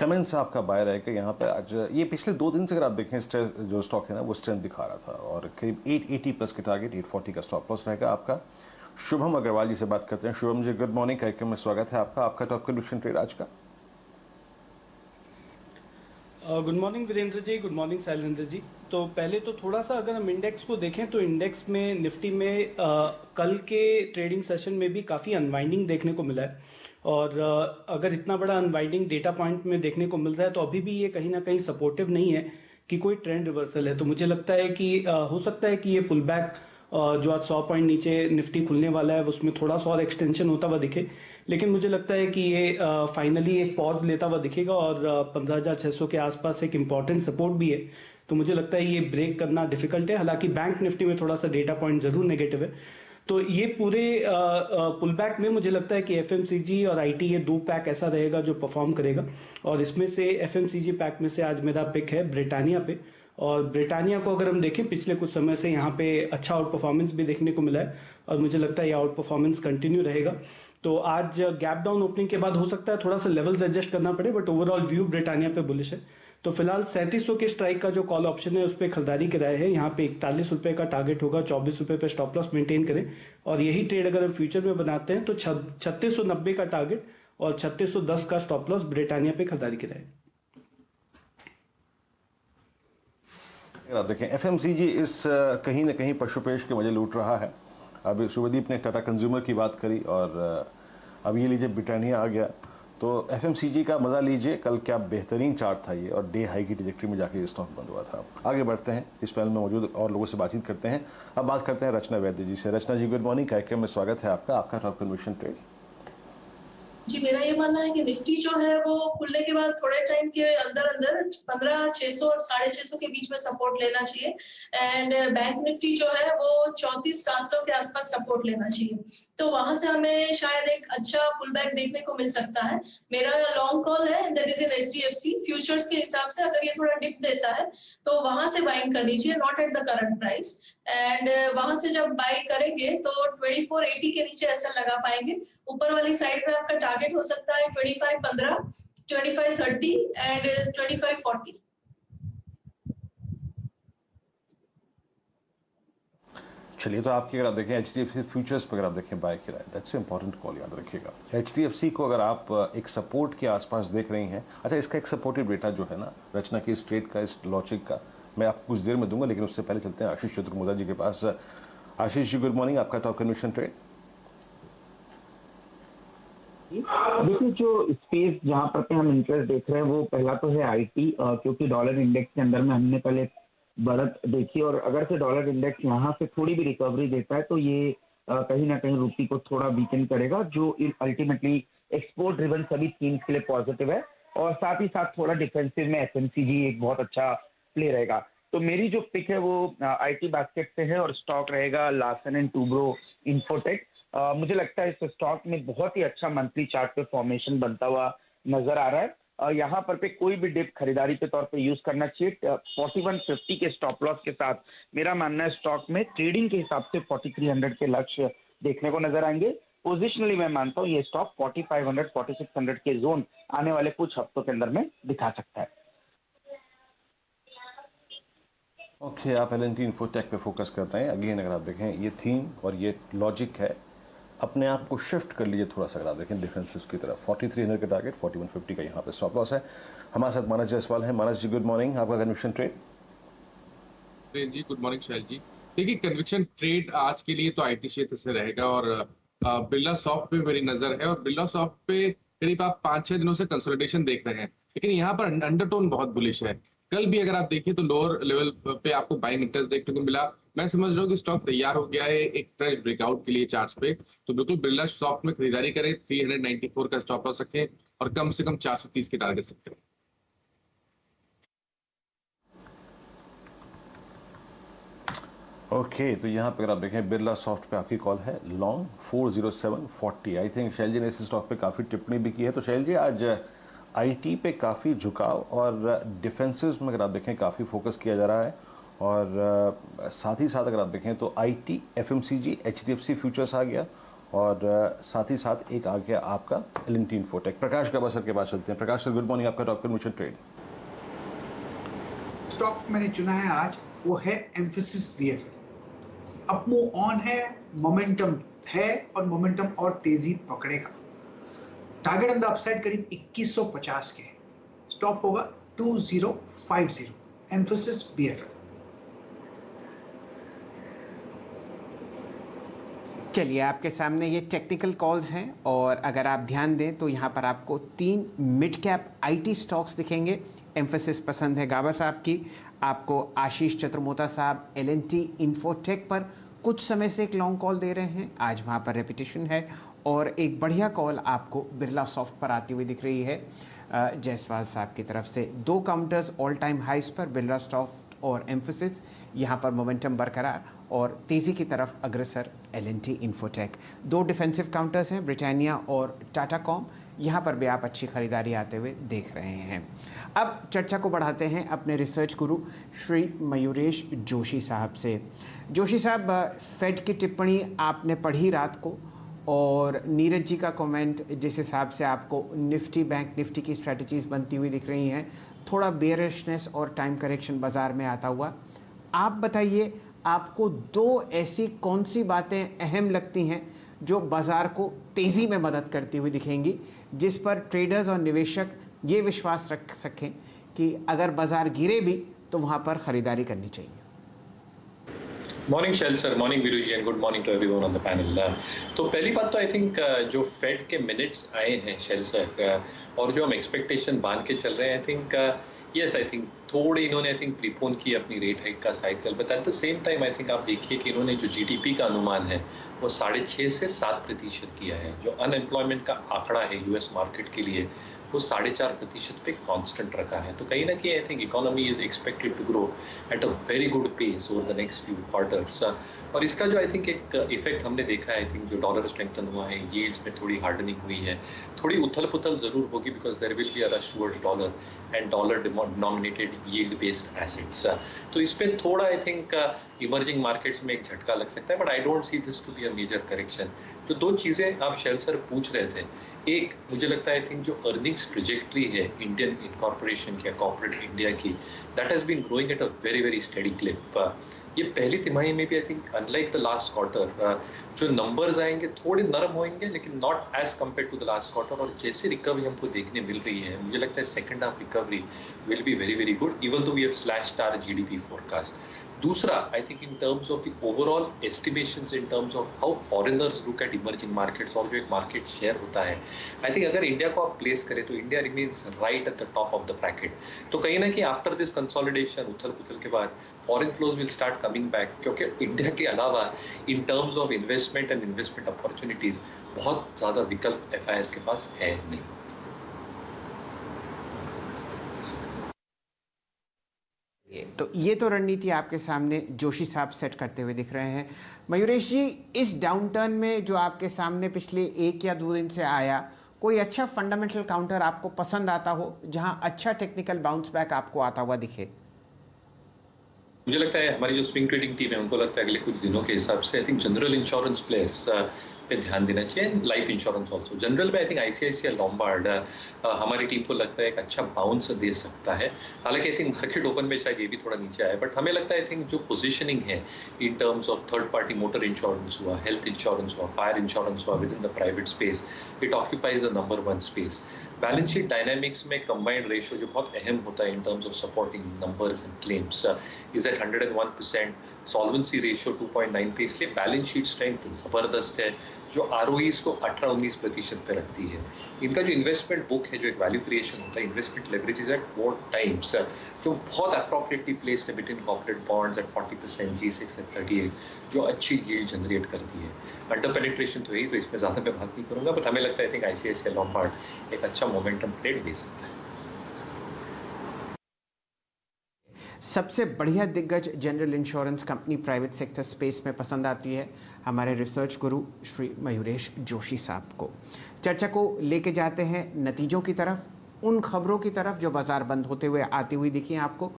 Comments आपका bye रहेगा यहाँ पे। आज ये पिछले 2 दिन से अगर आप देखें जो स्टॉक है ना वो स्ट्रेंथ दिखा रहा था और करीब 880 प्लस के टारगेट 840 का स्टॉप लॉस रहेगा आपका। शुभम अग्रवाल जी से बात करते हैं। शुभम जी गुड मॉर्निंग, कार्यक्रम में स्वागत है आपका। आपका टॉप कन्विक्शन ट्रेड आज का। Good morning Virendra ji, good morning Shailendra ji. तो पहले तो थोड़ा सा अगर हम इंडेक्स को देखें तो इंडेक्स में निफ्टी में कल के ट्रेडिंग सेशन में भी काफ़ी अनवाइंडिंग देखने को मिला है और अगर इतना बड़ा अनवाइंडिंग डेटा पॉइंट में देखने को मिल रहा है तो अभी भी ये कहीं ना कहीं सपोर्टिव नहीं है कि कोई ट्रेंड रिवर्सल है। तो मुझे लगता है कि हो सकता है कि ये पुल बैक जो आज 100 पॉइंट नीचे निफ्टी खुलने वाला है उसमें थोड़ा सा और एक्सटेंशन होता हुआ दिखे, लेकिन मुझे लगता है कि ये फाइनली एक पॉज लेता हुआ दिखेगा और 15,600 के आसपास एक इम्पॉर्टेंट सपोर्ट भी है। तो मुझे लगता है ये ब्रेक करना डिफिकल्ट है। हालांकि बैंक निफ्टी में थोड़ा सा डेटा पॉइंट जरूर नेगेटिव है। तो ये पूरे पुल बैक में मुझे लगता है कि एफएमसीजी और आईटी ये दो पैक ऐसा रहेगा जो परफॉर्म करेगा और इसमें से एफएमसीजी पैक में से आज मेरा पिक है ब्रिटानिया पे। और ब्रिटानिया को अगर हम देखें पिछले कुछ समय से यहाँ पे अच्छा आउट परफॉर्मेंस भी देखने को मिला है और मुझे लगता है ये आउट परफॉर्मेंस कंटिन्यू रहेगा। तो आज गैप डाउन ओपनिंग के बाद हो सकता है थोड़ा सा लेवल्स एडजस्ट करना पड़े, बट ओवरऑल व्यू ब्रिटानिया पे बुलिश है। तो फिलहाल 3700 के स्ट्राइक का जो कॉल ऑप्शन है उस पर खरीदारी कराए है। यहाँ पे 41 रुपये का टारगेट होगा, 24 रुपये पे स्टॉप लॉस मेंटेन करें और यही ट्रेड अगर हम फ्यूचर में बनाते हैं तो 3690 का टारगेट और 3610 का स्टॉप लॉस ब्रिटानिया पे खरीदारी कराए। आप देखें एफएमसीजी इस कहीं ना कहीं पशुपेश के मजे लूट रहा है। अभी शुभदीप ने टाटा कंज्यूमर की बात करी और अब ये लीजिए ब्रिटानिया आ गया। तो एफएमसीजी का मजा लीजिए। कल क्या बेहतरीन चार्ट था ये और डे हाई की ट्रैजेक्टरी में जाके ये स्टॉक बंद हुआ था। आगे बढ़ते हैं, इस पैनल में मौजूद और लोगों से बातचीत करते हैं। अब बात करते हैं रचना वैद्य जी से। रचना जी गुड मॉर्निंग, कार्यक्रम में स्वागत है आपका। आपका टॉप कन्विक्शन ट्रेड। जी, मेरा ये मानना है कि निफ्टी जो है वो खुलने के बाद थोड़े टाइम के अंदर अंदर 15,600 और 650 के बीच में सपोर्ट लेना चाहिए एंड बैंक निफ्टी जो है वो 34,700 के आसपास सपोर्ट लेना चाहिए। तो वहां से हमें शायद एक अच्छा पुल बैक देखने को मिल सकता है। मेरा लॉन्ग कॉल है that is in HDFC futures के हिसाब से। अगर ये थोड़ा डिप देता है तो वहां से बाइंग कर लीजिए, not at the current price. And वहां से जब बाय करेंगे तो 2480 के नीचे ऐसा लगा पाएंगे। ऊपर वाली साइड पे आपका टारगेट हो सकता है 2515, 2530 एंड 2540। चलिए, तो आपकी अगर आप देखें एचडीएफसी फ्यूचर्स पर अगर आप देखें बाय किया है, दैट्स इंपॉर्टेंट कॉल, याद रखिएगा। एचडीएफसी को अगर आप एक सपोर्ट के आसपास देख रही हैं, अच्छा इसका एक सपोर्टिव डेटा जो है ना रचना की इस ट्रेड का, इस लॉजिक का, मैं आपको कुछ देर में दूंगा, लेकिन उससे पहले चलते हैं आशीष चतुर्मुदा जी के पास। आशीष जी गुड मॉर्निंग, आपका टॉप कन्विक्शन ट्रेड। देखिए, जो स्पेस जहां पर हम इंटरेस्ट देख रहे हैं वो पहला तो है आईटी, क्योंकि डॉलर इंडेक्स के अंदर में हमने पहले बढ़त देखी और अगर से डॉलर इंडेक्स यहाँ से थोड़ी भी रिकवरी देता है तो ये कहीं ना कहीं रुपये को थोड़ा वीकन करेगा, जो अल्टीमेटली एक्सपोर्ट ड्रिवन सभी स्कीम्स के लिए पॉजिटिव है। और साथ ही साथ थोड़ा डिफेंसिव में एफएमसीजी एक बहुत अच्छा प्ले रहेगा। तो मेरी जो पिक है वो आईटी बास्केट से है और स्टॉक रहेगा लार्सन एंड टूब्रो इंफोटेक। मुझे लगता है इस स्टॉक में बहुत ही अच्छा मंथली चार्ट पे फॉर्मेशन बनता हुआ नजर आ रहा है। यहाँ पर पे कोई भी डिप खरीदारी के तौर पे यूज करना चाहिए। 4150 के स्टॉप लॉस के साथ मेरा मानना है स्टॉक में ट्रेडिंग के हिसाब से 4300 के लक्ष्य देखने को नजर आएंगे। पोजिशनली मैं मानता हूँ ये स्टॉक 4500 4600 के जोन आने वाले कुछ हफ्तों के अंदर में दिखा सकता है। ओके, आप एल&टी इन्फोटेक पे फोकस कर रहे हैं। अगेन अगर आप देखें ये थीम और ये लॉजिक है, अपने आप को शिफ्ट कर लीजिए थोड़ा सा। अगर आप देखें डिफेंसेस की तरफ 4300 का टारगेट, 4150 का यहाँ पे स्टॉप लॉस है। हमारे साथ मानस जायसवाल है। मानस जी गुड मॉर्निंग, आपका कन्विक्शन ट्रेड। जी गुड मॉर्निंग शैल जी। देखिए, कन्विक्शन ट्रेड आज के लिए तो आईटी क्षेत्र से रहेगा और बिरला सॉफ्ट पे मेरी नजर है और बिरला सॉफ्ट पे करीब आप 5-6 दिनों से कंसोलिडेशन देख रहे हैं, लेकिन यहाँ पर अंडरटोन बहुत बुलिश है। कल भी अगर आप देखिए तो लोअर लेवल पे आपको बाइंग इंटरेस्ट देखने को मिला। मैं समझ रहा हूँ कि स्टॉक तैयार हो गया है एक फ्रेश ब्रेकआउट के लिए चार्ट्स पे। तो बिल्कुल बिरला सॉफ्ट में खरीदारी करें, 394 का स्टॉप लॉस रखें और कम से कम 430 के टारगेट सेट करें। ओके, तो यहाँ पे अगर आप देखें बिरला सॉफ्ट पे आपकी कॉल है लॉन्ग 40740। आई थिंक शैल जी ने इस स्टॉक पे काफ़ी टिप्पणी भी की है। तो शैल जी, आज आईटी पे काफ़ी झुकाव और डिफेंसेस में अगर आप देखें काफ़ी फोकस किया जा रहा है और साथ ही साथ अगर आप देखें तो आईटी, एफएमसीजी, एचडीएफसी फ्यूचर्स आ गया और साथ ही साथ एक आ गया आपका L&T इन्फोटेक। प्रकाश गाभासर के पास चलते हैं। प्रकाश सर, गुड मॉर्निंग। आपका टॉप कन्विक्शन ट्रेड। स्टॉक मैंने चुना है आज, वो है emphasis VFL। Up move on है, मोमेंटम है और मोमेंटम और तेजी पकड़ेगा। टारगेट ऑन द अपसाइड करीब 2150 के है। स्टॉप होगा 2050। Emphasis VFL। चलिए, आपके सामने ये टेक्निकल कॉल्स हैं और अगर आप ध्यान दें तो यहाँ पर आपको 3 मिड कैप IT स्टॉक्स दिखेंगे। एम्फेसिस पसंद है गाबा साहब की। आपको आशीष चतुर्मोता साहब L&T इन्फोटेक पर कुछ समय से एक लॉन्ग कॉल दे रहे हैं, आज वहाँ पर रेपिटेशन है। और एक बढ़िया कॉल आपको बिरला सॉफ्ट पर आती हुई दिख रही है जायसवाल साहब की तरफ से। 2 काउंटर्स ऑल टाइम हाइस पर बिरला सॉफ्ट और एम्फेसिस, यहाँ पर मोमेंटम बरकरार और तेज़ी की तरफ अग्रसर L&T इन्फोटेक। 2 डिफेंसिव काउंटर्स हैं, ब्रिटानिया और टाटा कॉम, यहाँ पर भी आप अच्छी खरीदारी आते हुए देख रहे हैं। अब चर्चा को बढ़ाते हैं अपने रिसर्च गुरु श्री मयूरेश जोशी साहब से। जोशी साहब, फेड की टिप्पणी आपने पढ़ी रात को और नीरज जी का कमेंट जिस हिसाब से आपको निफ्टी बैंक निफ्टी की स्ट्रेटजीज बनती हुई दिख रही हैं, थोड़ा बेयरिशनेस और टाइम करेक्शन बाज़ार में आता हुआ। आप बताइए, आपको 2 ऐसी कौन सी बातें अहम लगती हैं जो बाज़ार को तेज़ी में मदद करती हुई दिखेंगी, जिस पर ट्रेडर्स और निवेशक ये विश्वास रख सकें कि अगर बाज़ार गिरे भी तो वहाँ पर ख़रीदारी करनी चाहिए? Morning Shail sir, morning Veeru ji, and good morning to everyone on the panel. तो पहली बात तो आई थिंक जो फेड के मिनट्स आए हैं शैल सर, और जो हम एक्सपेक्टेशन बांध के चल रहे हैं, I think yes, I think थोड़ी इन्होंने आई थिंक प्रीपोन की अपनी रेट हाइक का cycle, but at the same time I think आप देखिए कि इन्होंने जो GDP का अनुमान है वो 6.5 से 7% किया है। जो अनएम्प्लॉयमेंट का आंकड़ा है US मार्केट के लिए वो 4.5% पे कांस्टेंट रखा है। तो कहीं ना कहीं I think economy is expected to grow at a very good pace over the next few quarters. और इसका जो आई थिंक एक इफेक्ट हमने देखा है, आई थिंक जो डॉलर स्ट्रेंथन हुआ है, यील्ड्स में थोड़ी हार्डनिंग हुई है, थोड़ी उथल पुथल जरूर होगी because there will be a rush towards dollar and dollar denominated yield based assets. तो इस पे थोड़ा आई थिंक इमर्जिंग मार्केट्स में एक झटका लग सकता है, but I don't see this to be a major correction. जो 2 चीजें आप शैल सर पूछ रहे थे, एक मुझे लगता है आई थिंक जो अर्निंग्स ट्रेजेक्टरी है इंडियन इनकॉर्पोरेशन की, कॉर्पोरेट इंडिया की, that has been growing at a very very steady clip. ये पहली तिमाही में भी I think unlike the last quarter जो नंबर्स आएंगे थोड़े नरम होंगे, लेकिन not as compare to the last quarter. और जैसे रिकवरी हमको देखने मिल रही है, मुझे लगता है second half recovery will be very very good, even though we have slashed our GDP forecast. दूसरा, I think in terms of the overall estimations, in terms of how foreigners look at emerging markets और जो एक market share होता है, I think अगर India को आप place करें तो India remains right at the top of the bracket. तो कहीं ना कहीं आफ्टर दिस कंसोलिडेशन, उथल पुथल के बाद foreign flows will start coming back, क्योंकि इंडिया के अलावा इन terms of investment and investment opportunities बहुत ज्यादा विकल्प FIS के पास है नहीं। तो ये तो रणनीति आपके सामने जोशी साहब सेट करते हुए दिख रहे हैं। मयूरेश जी, इस डाउनटर्न में जो आपके सामने पिछले 1 या 2 दिन से आया, कोई अच्छा फंडामेंटल काउंटर आपको पसंद आता हो जहां अच्छा टेक्निकल बाउंस बैक आपको आता हुआ दिखे? मुझे लगता है हमारी जो स्विंग ट्रेडिंग टीम है उनको लगता है अगले कुछ दिनों के हिसाब से I think general insurance players पे ध्यान देना चाहिए, लाइफ इंश्योरेंस ऑल्सो। जनरल में आई थिंक ICICI लॉम्बार्ड हमारी टीम को लगता है एक अच्छा बाउंस दे सकता है। हालांकि आई थिंक मार्केट ओपन में शायद ये भी थोड़ा नीचे आया, बट हमें लगता है आई थिंक जो पोजीशनिंग है in terms of third party motor insurance हुआ, हेल्थ इंश्योरेंस हुआ, फायर इंश्योरेंस हुआ within the private space, it occupies the number 1 space. Balance sheet dynamics में कंबाइंड रेशियो जो बहुत अहम होता है in terms of supporting numbers and claims is at 101%, solvency ratio 2.9 पे, इसलिए बैलेंस शीट स्ट्रेंथ जबरदस्त है जो ROEs को 18-19% पे रखती है। इनका जो इन्वेस्टमेंट बुक है, जो एक वैल्यू क्रिएशन होता है, investment leverage is at 4 times, जो बहुत अप्रोप्रिएटली प्लेस्ड है between corporate bonds at 40%, G6 at 38, जो अच्छी यील्ड जनरेट करती है। अंडर पेनिट्रेशन तो यही, तो इसमें ज्यादा मैं बात नहीं करूंगा, बट हमें लगता है आई थिंक ICICI लॉम्बार्ड एक अच्छा मोमेंटम ट्रेड दे सकता है। सबसे बढ़िया दिग्गज general insurance company private sector space में पसंद आती है हमारे रिसर्च गुरु श्री मयूरेश जोशी साहब को। चर्चा को लेके जाते हैं नतीजों की तरफ, उन खबरों की तरफ जो बाजार बंद होते हुए आती हुई दिखी आपको।